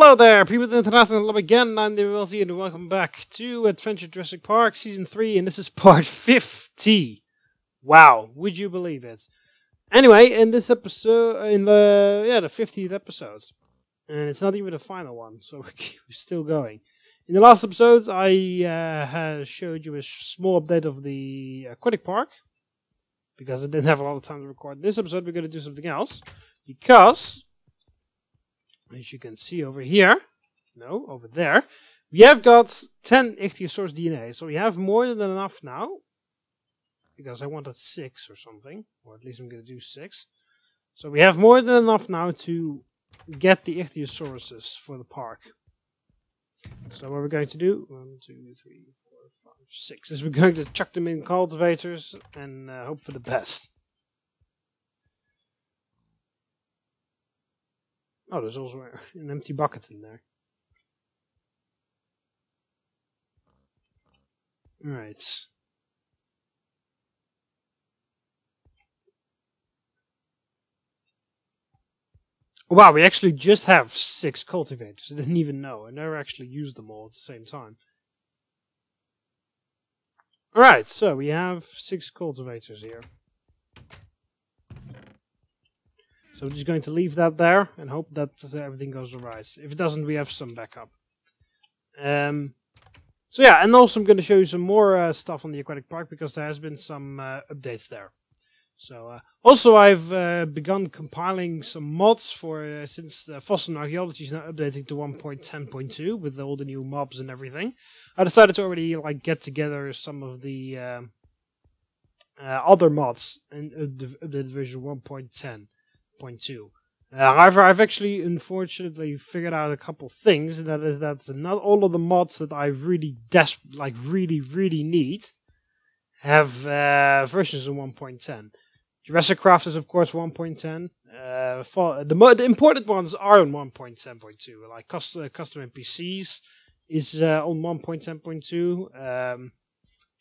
Hello there, people of the international love again. I'm TheMBmulti and welcome back to Adventure Jurassic Park Season 3, and this is part 50. Wow, would you believe it? Anyway, in this episode, in the 50th episode, and it's not even the final one, so we're still going. In the last episode, I showed you a small update of the Aquatic Park, because I didn't have a lot of time to record. This episode, we're going to do something else, because, as you can see over here, no, over there, we have got 10 Ichthyosaurus DNA, so we have more than enough now, because I wanted 6 or something, or at least I'm going to do 6. So we have more than enough now to get the Ichthyosauruses for the park. So what we're going to do, 1, 2, 3, 4, 5, 6, is we're going to chuck them in cultivators and hope for the best. Oh, there's also an empty bucket in there. Alright. Wow, we actually just have 6 cultivators. I didn't even know. I never actually used them all at the same time. Alright, so we have 6 cultivators here. So we're just going to leave that there and hope that everything goes alright. If it doesn't, we have some backup. So yeah, and also I'm going to show you some more stuff on the Aquatic Park because there has been some updates there. So also I've begun compiling some mods for since fossil archaeology is now updating to 1.10.2 with all the new mobs and everything. I decided to already get together some of the other mods in updated version 1.10.2. However, I've actually unfortunately figured out a couple things. And that is that not all of the mods that I really really need have versions of 1.10. Jurassic Craft is of course 1.10. The important ones are on 1.10.2, like custom NPCs is on 1.10.2.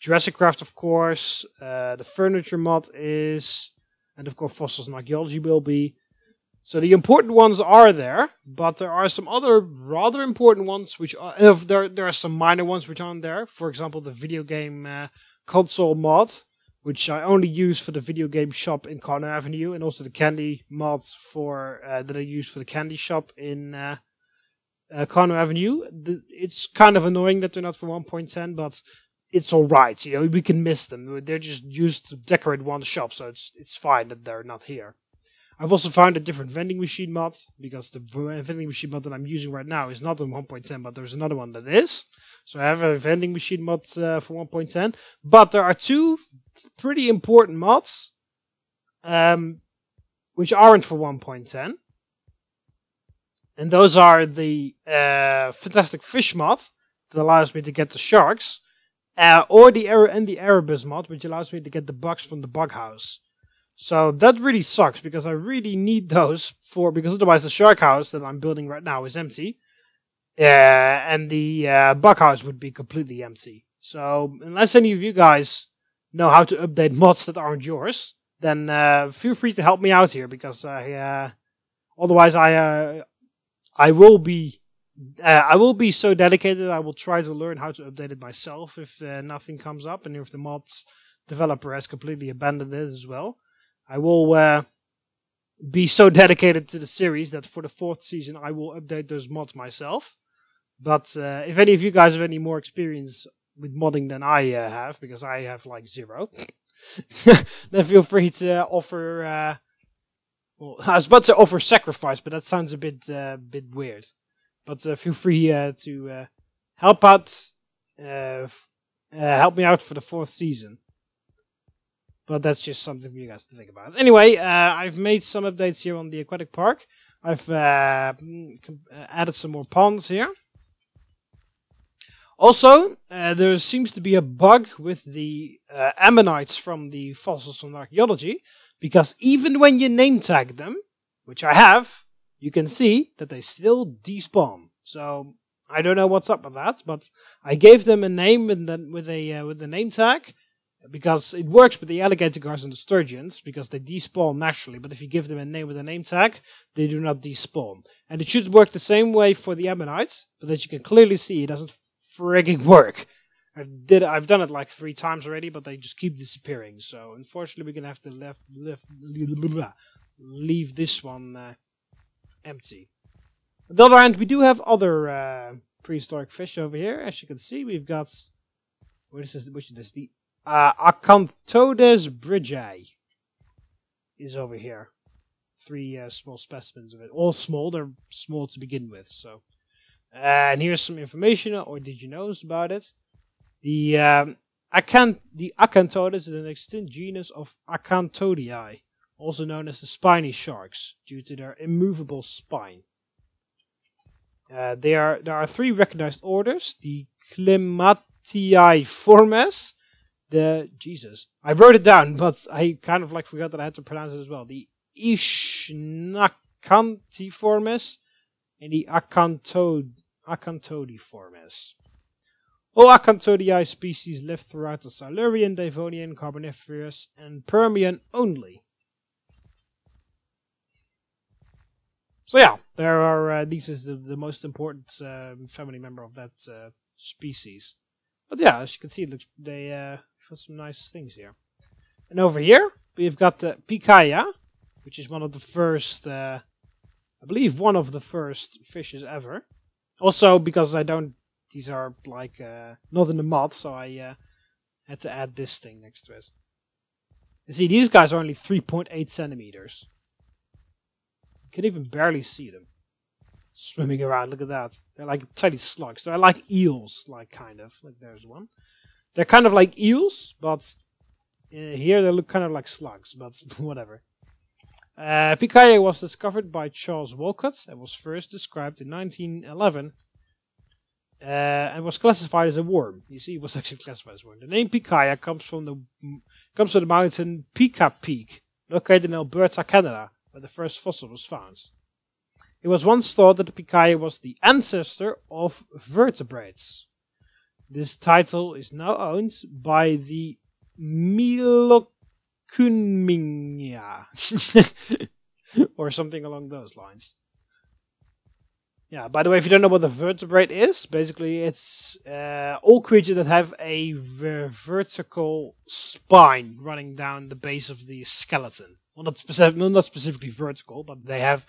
Jurassic Craft, of course. The furniture mod is, and of course fossils and archaeology will be. So the important ones are there, but there are some other rather important ones which are. There are some minor ones which aren't there. For example, the video game console mod, which I only use for the video game shop in Corner Avenue, and also the candy mods for that I use for the candy shop in Corner Avenue. It's kind of annoying that they're not for 1.10, but it's alright. You know, we can miss them. They're just used to decorate one shop, so it's fine that they're not here. I've also found a different vending machine mod, because the vending machine mod that I'm using right now is not on 1.10, but there's another one that is. So I have a vending machine mod for 1.10, but there are 2 pretty important mods, which aren't for 1.10. And those are the Fantastic Fish mod, that allows me to get the sharks, or the Erebus mod, which allows me to get the bugs from the bug house. So that really sucks, because I really need those because otherwise the shark house that I'm building right now is empty. And the bug house would be completely empty. So unless any of you guys know how to update mods that aren't yours, then feel free to help me out here, because otherwise I will be so dedicated. I will try to learn how to update it myself if nothing comes up, and if the mods developer has completely abandoned it as well. I will be so dedicated to the series that for the 4th season I will update those mods myself. But if any of you guys have any more experience with modding than I have, because I have like 0, then feel free to offer. Well, I was about to offer sacrifice, but that sounds a bit weird. But feel free to help out, help me out for the 4th season. But that's just something for you guys to think about. Anyway, I've made some updates here on the Aquatic Park. I've added some more ponds here. Also, there seems to be a bug with the ammonites from the fossils from archaeology, because even when you name tag them, which I have, you can see that they still despawn. So I don't know what's up with that, but I gave them a name with the name tag. Because it works with the alligator gars and the sturgeons, because they despawn naturally, but if you give them a name with a name tag, they do not despawn. And it should work the same way for the ammonites, but as you can clearly see, it doesn't frigging work. I've done it like 3 times already, but they just keep disappearing. So unfortunately, we're gonna have to leave this one empty. On the other hand, we do have other prehistoric fish over here. As you can see, we've got which is this? The Acanthodes bridgei is over here. 3 small specimens of it, all small. They're small to begin with. So, and here's some information, or did you know about it? The Acanthodes is an extinct genus of Acanthodii, also known as the spiny sharks, due to their immovable spine. There are 3 recognized orders: the Climatiiformes, I wrote it down, but I kind of forgot that I had to pronounce it as well. The Ichthyosaurus and the Acanthodiformes. All Acanthodii species live throughout the Silurian, Devonian, Carboniferous, and Permian only. So yeah, there are. This is the most important family member of that species. But yeah, as you can see, they have some nice things here. And over here, we've got the Pikaia, which is one of the first, I believe, one of the first fishes ever. Also, because these are not in the mod, so I had to add this thing next to it. You see, these guys are only 3.8 centimeters. You can even barely see them swimming around. Look at that. They're like tiny slugs. They're like eels, kind of. Like there's one. They're kind of like eels, but here they look kind of like slugs, but whatever. Pikaia was discovered by Charles Walcott and was first described in 1911 and was classified as a worm. You see, it was actually classified as a worm. The name Pikaia comes from the mountain Pika Peak, located in Alberta, Canada, where the first fossil was found. It was once thought that the Pikaia was the ancestor of vertebrates. This title is now owned by the Milocunmingia, or something along those lines. Yeah, by the way, if you don't know what a vertebrate is, basically it's all creatures that have a vertical spine running down the base of the skeleton. Well, not specifically vertical, but they have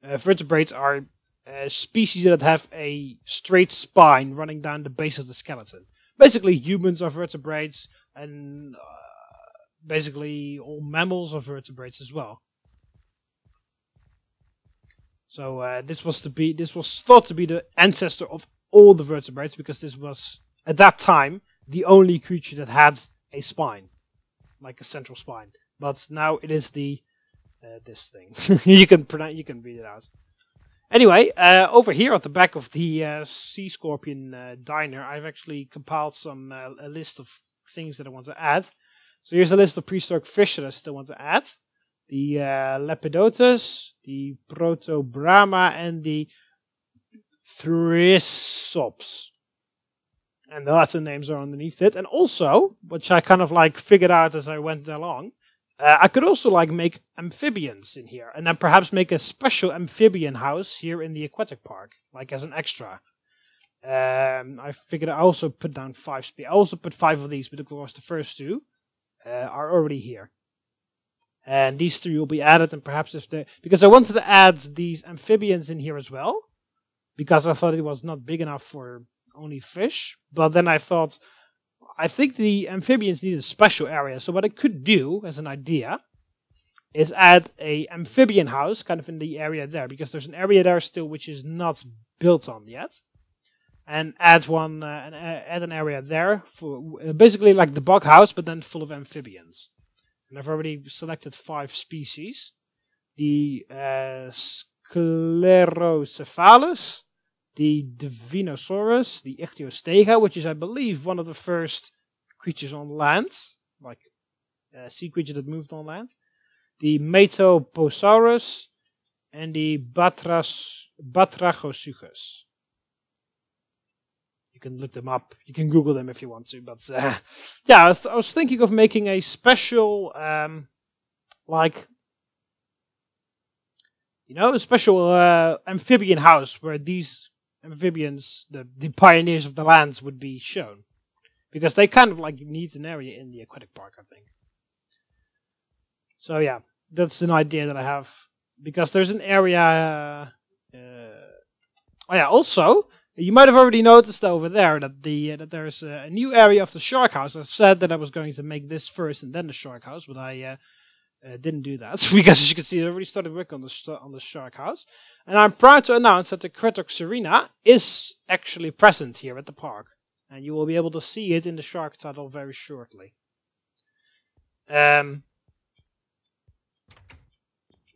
vertebrates are species that have a straight spine running down the base of the skeleton. Basically, humans are vertebrates, and basically all mammals are vertebrates as well. So this was thought to be the ancestor of all the vertebrates, because this was at that time the only creature that had a spine, like a central spine. But now it is the this thing. you can read it out. Anyway, over here at the back of the sea scorpion diner, I've actually compiled a list of things that I want to add. So here's a list of prehistoric fish that I still want to add: the Lepidotus, the Protobrama, and the Thrysops. And the Latin names are underneath it. And also, which I kind of figured out as I went along, I could also make amphibians in here, and then perhaps make a special amphibian house here in the aquatic park, as an extra. I figured I also put down 5 I also put 5 of these, but of course the first 2 are already here. And these 3 will be added, and perhaps because I wanted to add these amphibians in here as well, because I thought it was not big enough for only fish. But then I thought, I think the amphibians need a special area. So what I could do as an idea is add a amphibian house kind of in the area there, because there's an area there still which is not built on yet, and add add an area there for basically like the bug house, but then full of amphibians. And I've already selected 5 species: the Sclerocephalus, the Divinosaurus, the Ichthyostega, which is, I believe, one of the first creatures on land, like a sea creature that moved on land, the Metoposaurus, and the Batrachosuchus. You can look them up. You can Google them if you want to. But yeah, I was thinking of making a special, like, you know, a special amphibian house where these amphibians, the pioneers of the lands, would be shown. Because they kind of like need an area in the aquatic park, I think. So yeah, that's an idea that I have. Because there's an area... oh yeah, also... You might have already noticed over there that that there's a new area of the shark house. I said that I was going to make this first and then the shark house, but I didn't do that because, as you can see, I already started working on the shark house. And I'm proud to announce that the Cretoxyrhina is actually present here at the park, and you will be able to see it in the shark tunnel very shortly. But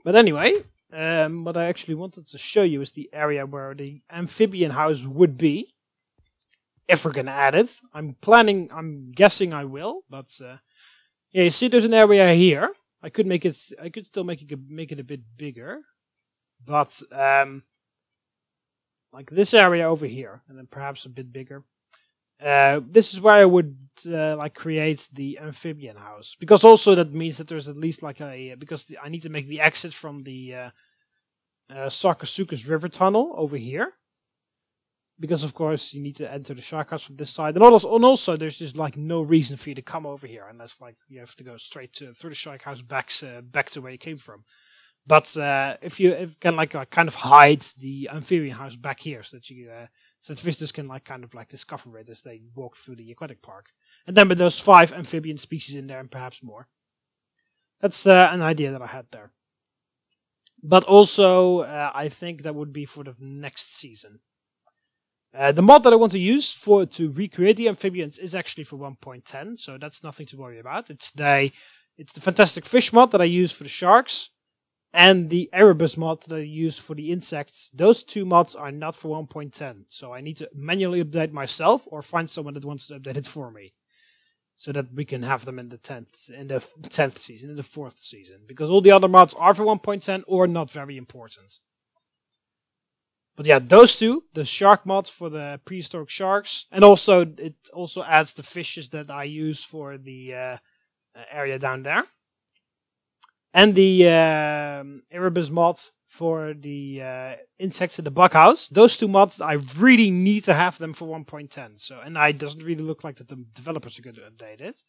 anyway. What I actually wanted to show you is the area where the amphibian house would be. If we're going to add it. I'm guessing I will, but yeah, you see there's an area here. I could still make it a bit bigger. But like this area over here, and then perhaps a bit bigger. This is where I would like create the amphibian house, because also that means that there's at least like I need to make the exit from the Sarcosuchus River tunnel over here, because of course you need to enter the shark house from this side, and also there's just like no reason for you to come over here unless like you have to go straight through the shark house back to where you came from. But if you can like kind of hide the amphibian house back here, so that you so that visitors can like kind of like discover it as they walk through the aquatic park, and then with those 5 amphibian species in there and perhaps more. That's an idea that I had there. But also, I think that would be for the next season. The mod that I want to use to recreate the amphibians is actually for 1.10, so that's nothing to worry about. It's the Fantastic Fish mod that I use for the sharks, and the Erebus mod that I use for the insects. Those 2 mods are not for 1.10, so I need to manually update myself or find someone that wants to update it for me, so that we can have them in the 10th season, in the 4th season. Because all the other mods are for 1.10 or not very important. But yeah, those 2, the shark mod for the prehistoric sharks, and also it also adds the fishes that I use for the area down there. And the Erebus mod for the insects in the bug house. Those 2 mods, I really need to have them for 1.10. So, and it doesn't really look like that the developers are going to update it.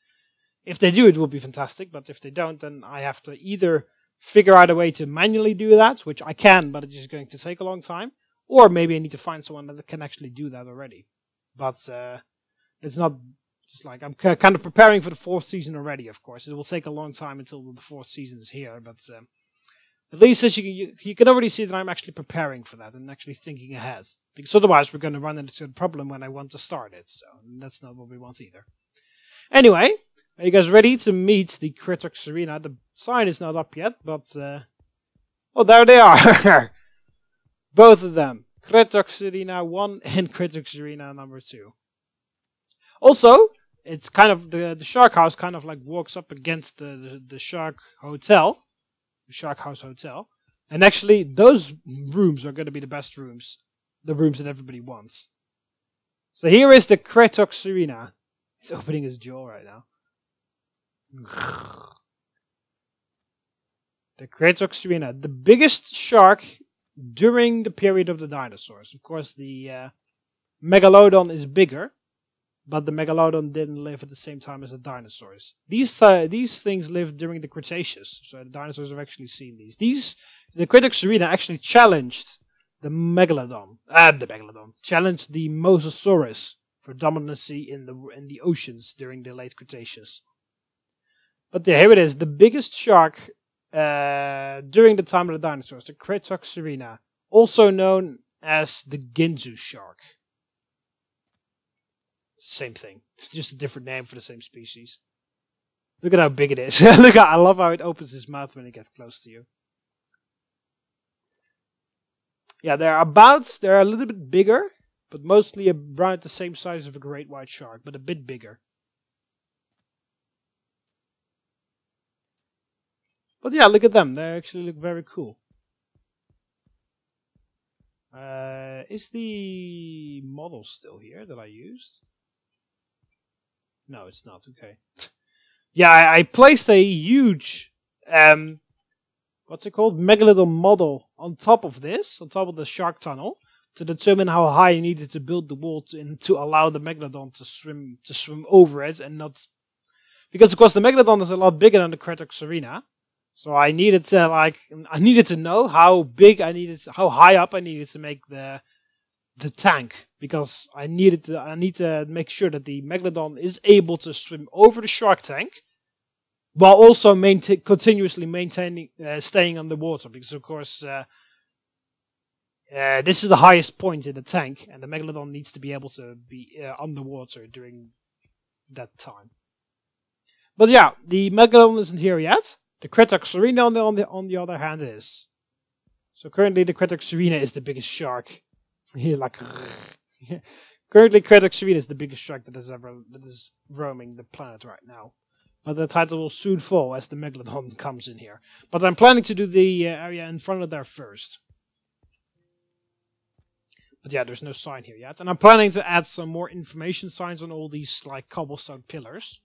If they do, it will be fantastic. But if they don't, then I have to either figure out a way to manually do that, which I can, but it's just going to take a long time. Or maybe I need to find someone that can actually do that already. But it's not just like, I'm kind of preparing for the 4th season already, of course. It will take a long time until the 4th season is here, but at least as you can already see that I'm actually preparing for that and actually thinking ahead. Because otherwise we're going to run into a problem when I want to start it, so that's not what we want either. Anyway, are you guys ready to meet the Cretoxyrhina? The sign is not up yet, but oh, there they are! Both of them. Cretoxyrhina 1 and Cretoxyrhina number 2. Also, it's kind of the shark house kind of like walks up against the shark hotel, the shark house hotel, and actually those rooms are going to be the best rooms, the rooms that everybody wants. So here is the Cretoxyrhina. It's opening his jaw right now. The Cretoxyrhina, the biggest shark during the period of the dinosaurs. Of course, the Megalodon is bigger, but the Megalodon didn't live at the same time as the dinosaurs. These things lived during the Cretaceous, so the dinosaurs have actually seen these. The Cretoxyrhina actually challenged the Megalodon. Challenged the Mosasaurus for dominancy in the oceans during the late Cretaceous. But yeah, here it is, the biggest shark during the time of the dinosaurs, the Cretoxyrhina, also known as the Ginsu Shark. Same thing, it's just a different name for the same species. Look at how big it is. I love how it opens its mouth when it gets close to you. Yeah, they're a little bit bigger, but mostly around the same size of a great white shark, but a bit bigger. But yeah, look at them. They actually look very cool. Is the model still here that I used? No, it's not. Okay. Yeah, I placed a huge, what's it called? Megalodon model on top of this, on top of the shark tunnel, to determine how high I needed to build the wall to allow the megalodon to swim over it and not, because of course the megalodon is a lot bigger than the Cretoxyrhina. So I needed to know how big how high up I needed to make the tank, because I need to make sure that the megalodon is able to swim over the shark tank while also continuously staying underwater, because of course this is the highest point in the tank, and the megalodon needs to be able to be underwater during that time. But yeah, the megalodon isn't here yet. The Cretoxyrhina on the other hand is. So currently the Cretoxyrhina is the biggest shark. Currently Cretoxyrhina is the biggest shark that is roaming the planet right now. But the title will soon fall as the megalodon comes in here. But I'm planning to do the area in front of there first. But yeah, there's no sign here yet. And I'm planning to add some more information signs on all these like cobblestone pillars.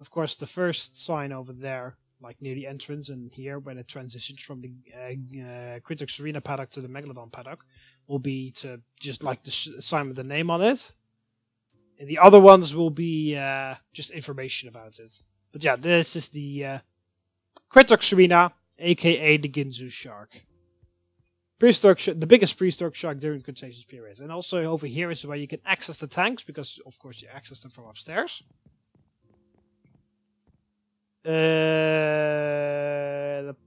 Of course, the first sign over there, like near the entrance and here, when it transitions from the Cretoxyrhina paddock to the Megalodon paddock, will be to just like the sign with the name on it. And the other ones will be just information about it. But yeah, this is the Cretoxyrhina, aka the Ginsu Shark. The biggest prehistoric shark during the Cretaceous period. And also over here is where you can access the tanks, because of course you access them from upstairs. The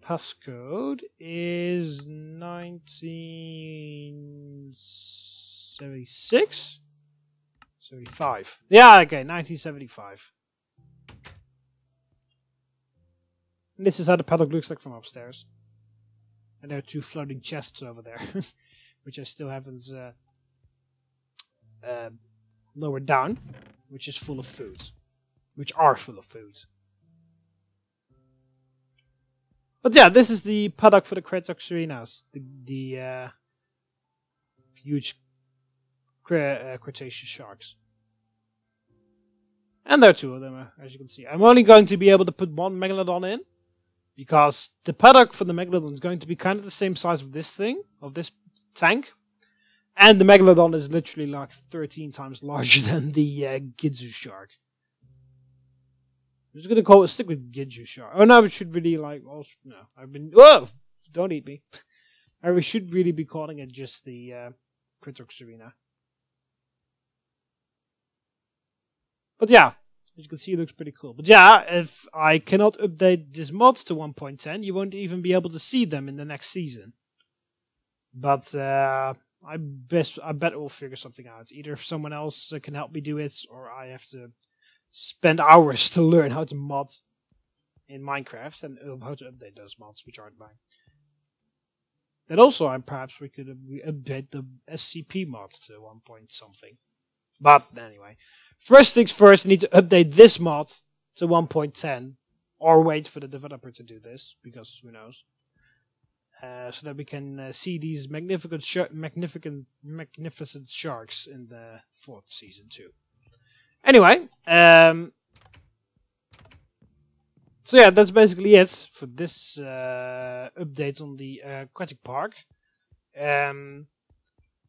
passcode is 1976? 75. Yeah, okay, 1975. And this is how the paddock looks like from upstairs. And there are 2 floating chests over there, which I still haven't lowered down, which is full of food. Which are full of food. But yeah, this is the paddock for the Cretoxyrhinas, the huge Cretaceous sharks. And there are 2 of them, as you can see. I'm only going to be able to put 1 Megalodon in, because the paddock for the Megalodon is going to be kind of the same size of this tank. And the Megalodon is literally like 13 times larger than the Ginsu Shark. I'm just gonna stick with Ginsu Shark. Oh no, we should really whoa! Don't eat me. We should really be calling it just the Cretoxyrhina. But yeah, as you can see, it looks pretty cool. But yeah, if I cannot update this mod to 1.10, you won't even be able to see them in the next season. But I bet we'll figure something out. Either someone else can help me do it, or I have to spend hours to learn how to mod in Minecraft and how to update those mods, which aren't mine. Then also, perhaps we could update the SCP mod to 1 point something. But anyway, first things first, I need to update this mod to 1.10, or wait for the developer to do this, because who knows. So that we can see these magnificent sharks in the 4th season too. Anyway, so yeah, that's basically it for this update on the Aquatic Park.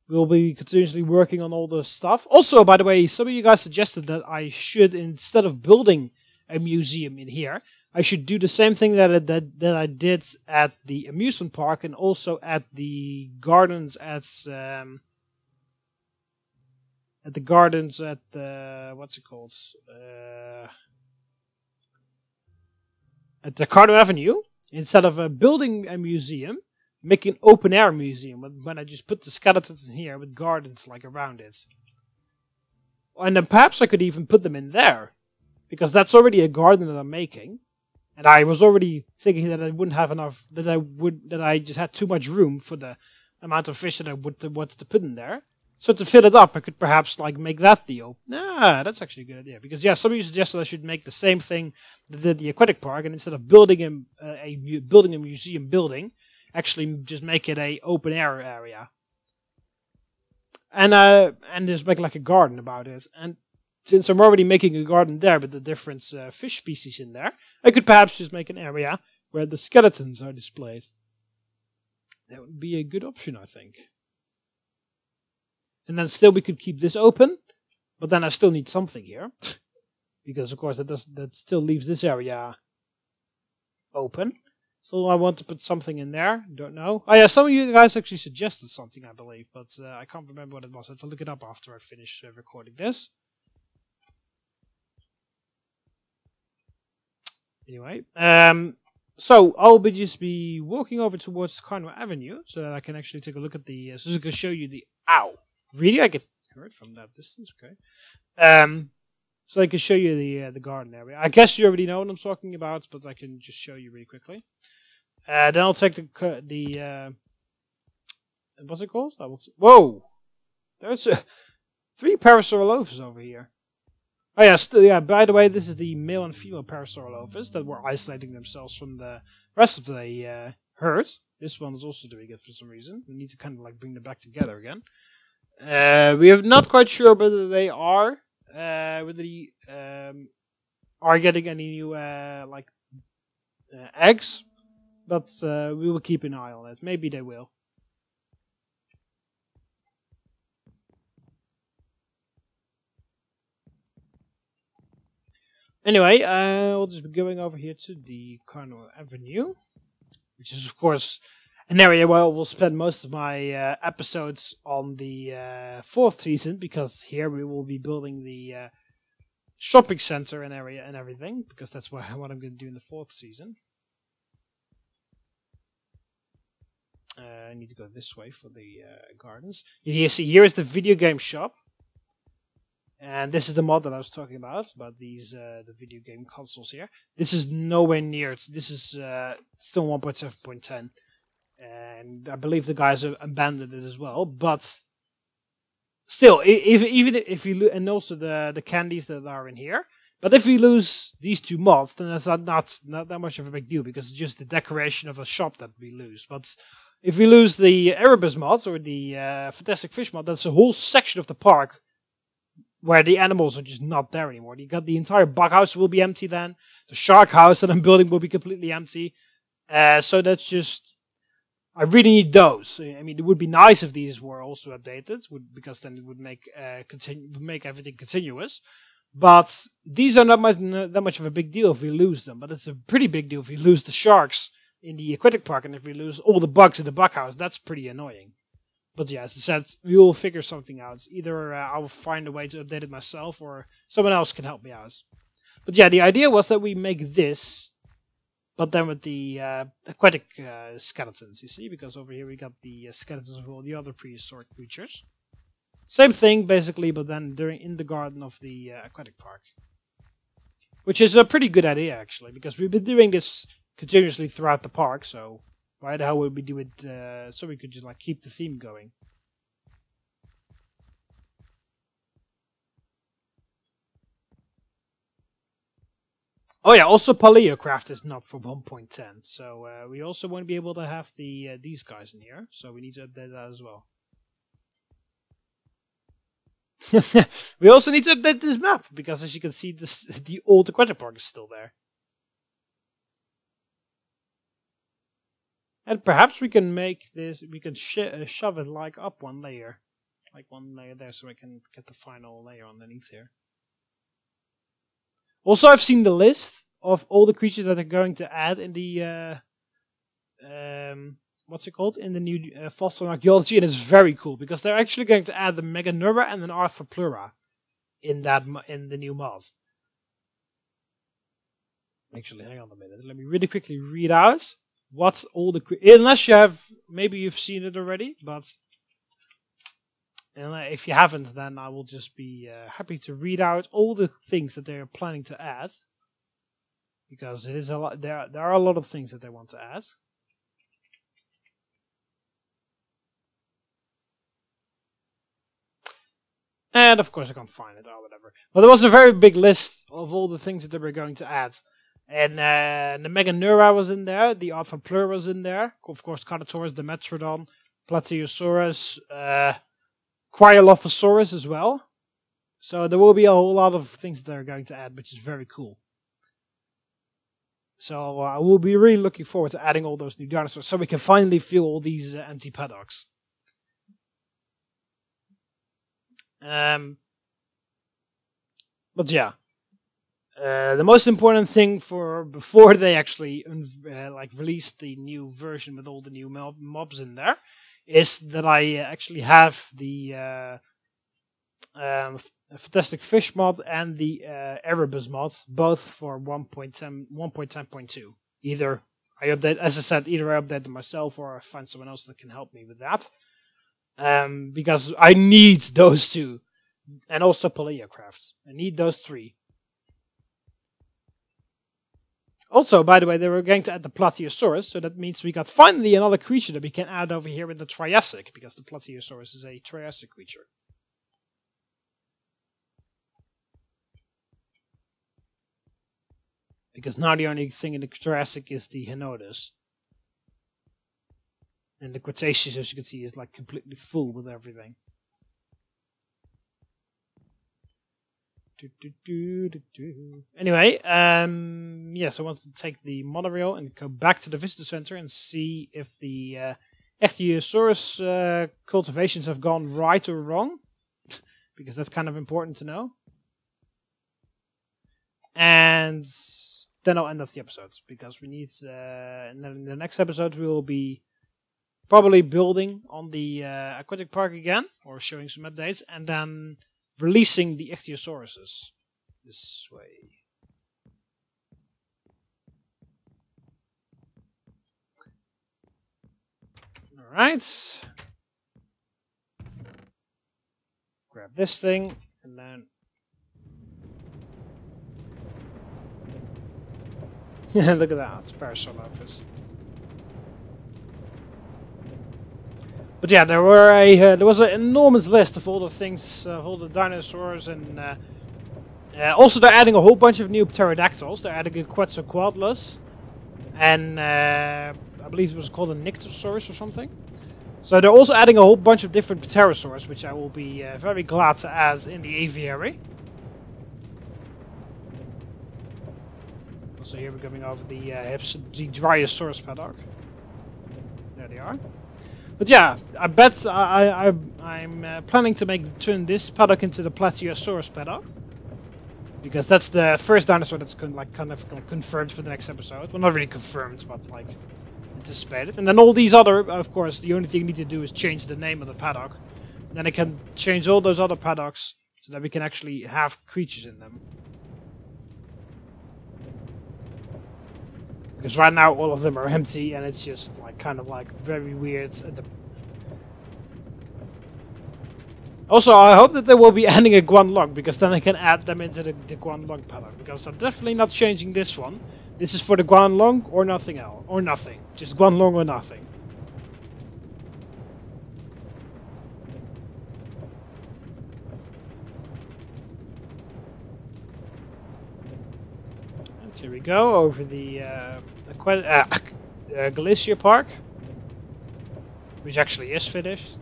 We'll be continuously working on all the stuff. Also, by the way, some of you guys suggested that I should, instead of building a museum in here, I should do the same thing that I did at the amusement park and also at the gardens at what's it called? At the Cardo Avenue. Instead of building a museum, make an open air museum when I just put the skeletons in here with gardens like around it. And then perhaps I could even put them in there, because that's already a garden that I'm making. And I was already thinking that I wouldn't have enough, that I just had too much room for the amount of fish that I want to put in there. So to fill it up, I could perhaps like make that the open. That's actually a good idea, because yeah, some of you suggested I should make the same thing that did the Aquatic Park, and instead of building a museum building, actually just make it a open air area. and just make like a garden about it. And since I'm already making a garden there with the different fish species in there, I could perhaps just make an area where the skeletons are displayed. That would be a good option, I think. And then still we could keep this open, but then I still need something here. Because of course that still leaves this area open. So I want to put something in there. Don't know. Oh yeah, some of you guys actually suggested something, I believe, but I can't remember what it was. I have to look it up after I finish recording this. Anyway, so I'll just be walking over towards Carno Avenue so that I can actually take a look at the. So I can show you the. Ow! Really, I get hurt from that distance. Okay. So I can show you the garden area. I guess you already know what I'm talking about, but I can just show you really quickly. Then I'll take the what's it called? Whoa! There's 3 Parasaurolophus over here. Oh yeah, yeah. By the way, this is the male and female Parasaurolophus that were isolating themselves from the rest of the herd. This one is also doing it for some reason. We need to kind of like bring them back together again. We are not quite sure whether they are. Whether they are getting any new eggs, but we will keep an eye on it. Maybe they will. Anyway, we'll just be going over here to the Carno Avenue, which is of course an area where I will spend most of my episodes on the 4th season, because here we will be building the shopping center and area and everything, because that's what I'm going to do in the 4th season. I need to go this way for the gardens. You see, here is the video game shop, and this is the mod that I was talking about these the video game consoles here. This is nowhere near it. This is still 1.7.10. And I believe the guys have abandoned it as well. But still, even if you and also the candies that are in here. But if we lose these 2 mods, then that's not that much of a big deal, because it's just the decoration of a shop that we lose. But if we lose the Erebus mods or the Fantastic Fish mod, that's a whole section of the park where the animals are just not there anymore. You got the entire bug house will be empty then. The shark house that I'm building will be completely empty. So that's just. I really need those. I mean, it would be nice if these were also updated, because then it would make everything continuous. But these are not that much of a big deal if we lose them. But it's a pretty big deal if we lose the sharks in the Aquatic Park, and if we lose all the bugs in the bug house. That's pretty annoying. But yeah, as I said, we will figure something out. Either I will find a way to update it myself, or someone else can help me out. But yeah, the idea was that we make this. But then with the aquatic skeletons, you see, because over here we got the skeletons of all the other prehistoric creatures. Same thing, basically, but then in the garden of the aquatic park. Which is a pretty good idea, actually, because we've been doing this continuously throughout the park, so why the hell would we do it so we could just like keep the theme going? Oh yeah, also Paleocraft is not for 1.10, so we also won't be able to have these guys in here, so we need to update that as well. We also need to update this map, because as you can see, the old Aquatic Park is still there. And perhaps we can make this, we can shove it like up one layer there, so I can get the final layer underneath here. Also, I've seen the list of all the creatures that they're going to add in the what's it called, in the new fossil archaeology, and it's very cool because they're actually going to add the Meganeura and an Arthropleura in the new mod. Actually, hang on a minute. Let me really quickly read out what all the unless you have, maybe you've seen it already, but. And if you haven't, then I will just be happy to read out all the things that they are planning to add, because it is a lot. There are a lot of things that they want to add. And of course, I can't find it or whatever. But there was a very big list of all the things that they were going to add, and the Meganeura was in there, the Arthropleura was in there, of course, Carnotaurus, the Metrodon, Plateosaurus. Cryolophosaurus as well. So there will be a whole lot of things that they're going to add, which is very cool. So I will be really looking forward to adding all those new dinosaurs so we can finally fill all these empty paddocks. But yeah, the most important thing for before they actually release the new version with all the new mobs in there is that I actually have the Fantastic Fish mod and the Erebus mod, both for 1.10.2. Either I update, as I said, either I update them myself or I find someone else that can help me with that. Because I need those two. And also Paleocraft. I need those three. Also, by the way, they were going to add the Plateosaurus, so that means we got finally another creature that we can add over here in the Triassic, because the Plateosaurus is a Triassic creature. Because now the only thing in the Jurassic is the Henotus. And the Cretaceous, as you can see, is like completely full with everything. Anyway, yes, I wanted to take the monorail and go back to the visitor center and see if the Ichthyosaurus cultivations have gone right or wrong. Because that's kind of important to know. And then I'll end off the episode, because we need, and then in the next episode we will be probably building on the Aquatic Park again, or showing some updates, and then releasing the Ichthyosauruses this way. Alright. Grab this thing, and then look at that, it's Parasaurolophus. But yeah, there was an enormous list of all the things, all the dinosaurs, and also they're adding a whole bunch of new pterodactyls. They're adding a Quetzalcoatlus, and I believe it was called a Nyctosaurus or something. So they're also adding a whole bunch of different pterosaurs, which I will be very glad to add in the aviary. So here we're going over the Dryosaurus paddock. There they are. But yeah, I bet I'm planning to turn this paddock into the Plateosaurus paddock, because that's the first dinosaur that's kind of confirmed for the next episode. Well, not really confirmed, but like anticipated. And then all these other, of course, the only thing you need to do is change the name of the paddock. And then I can change all those other paddocks so that we can actually have creatures in them. Because right now all of them are empty and it's just like kind of like very weird. Also, I hope that they will be adding a Guanlong, because then I can add them into the Guanlong paddock. Because I'm definitely not changing this one. This is for the Guanlong or nothing else. Or nothing. Just Guanlong or nothing. And here we go over the Glacier Park, which actually is finished.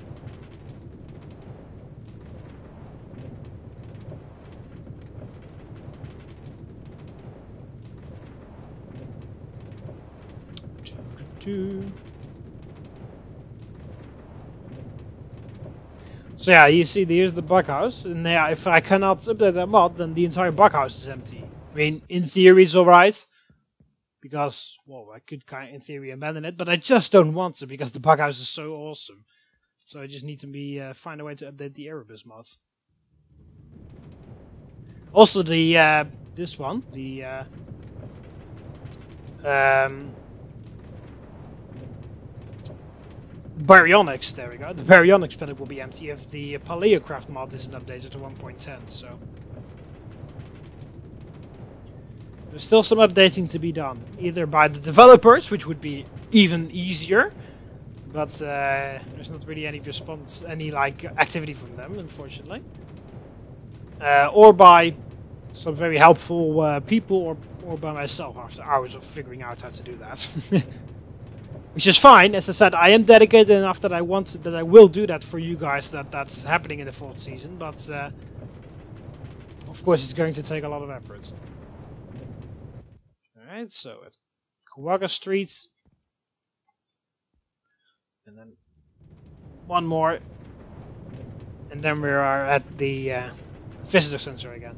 So yeah, you see, here's the bug house, and yeah, if I cannot update that mod, then the entire bug house is empty. I mean, in theory it's alright, because, well, I could kind of, in theory, abandon it, but I just don't want to, because the bug house is so awesome. So I just need to find a way to update the Erebus mod. Also, the this one, the Baryonyx, there we go. The Baryonyx paddock will be empty if the Paleocraft mod isn't updated to 1.10, so there's still some updating to be done, either by the developers, which would be even easier, but there's not really any response, any like activity from them, unfortunately, or by some very helpful people, or by myself after hours of figuring out how to do that. Which is fine. As I said, I am dedicated enough that I will do that for you guys. That's happening in the 4th season, but of course it's going to take a lot of effort. All right, so at Kawaga Street, and then one more, and then we are at the visitor center again.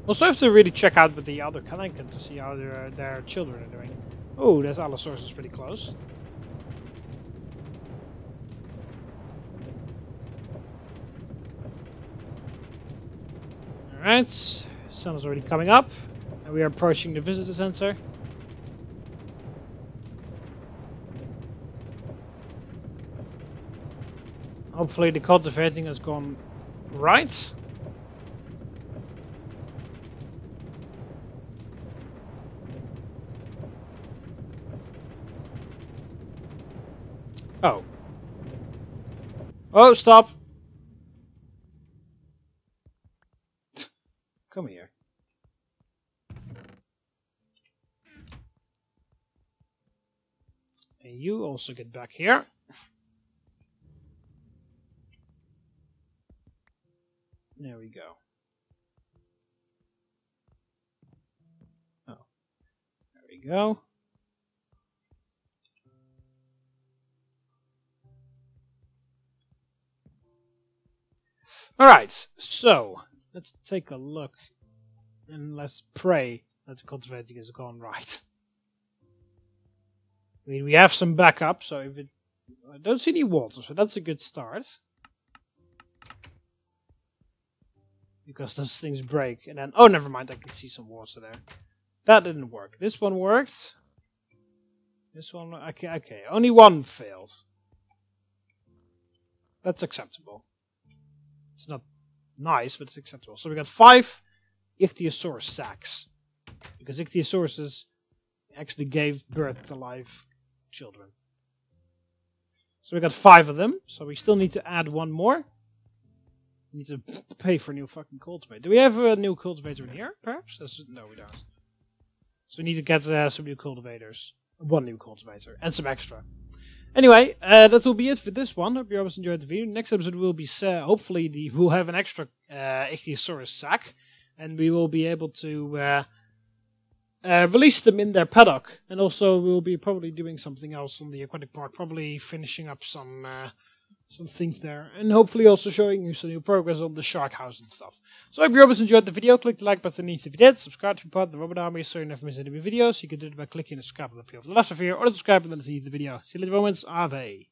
Also have to really check out with the other Kalenkin to see how their children are doing. Oh, there's Allosaurus is pretty close. Alright, sun is already coming up, and we are approaching the visitor center. Hopefully the cultivating has gone right. Oh. Oh, stop! Come here. And you also get back here. There we go. Oh. There we go. Alright, so let's take a look and let's pray that the cultivating is going right. I mean, we have some backup, so if it... I don't see any water, so that's a good start. Because those things break, and then... Oh, never mind, I can see some water there. That didn't work. This one worked. This one... Okay, only one failed. That's acceptable. It's not nice, but it's acceptable. So we got 5 Ichthyosaurus sacs. Because Ichthyosaurus actually gave birth to live children. So we got 5 of them. So we still need to add one more. We need to pay for a new fucking cultivator. Do we have a new cultivator in here, perhaps? No, we don't. So we need to get some new cultivators. One new cultivator. And some extra. Anyway, that will be it for this one. Hope you always enjoyed the video. Next episode will be, hopefully, we'll have an extra Ichthyosaurus sac. And we will be able to release them in their paddock. And also, we'll be probably doing something else on the Aquatic Park. Probably finishing up some things there. And hopefully also showing you some new progress on the shark house and stuff. So I hope you always enjoyed the video. Click the like button underneath if you did. Subscribe to be part of the Robot Army so you never miss any new videos. You can do it by clicking the subscribe button on the left of here. Or the subscribe button underneath the video. See you later, moments. Ave.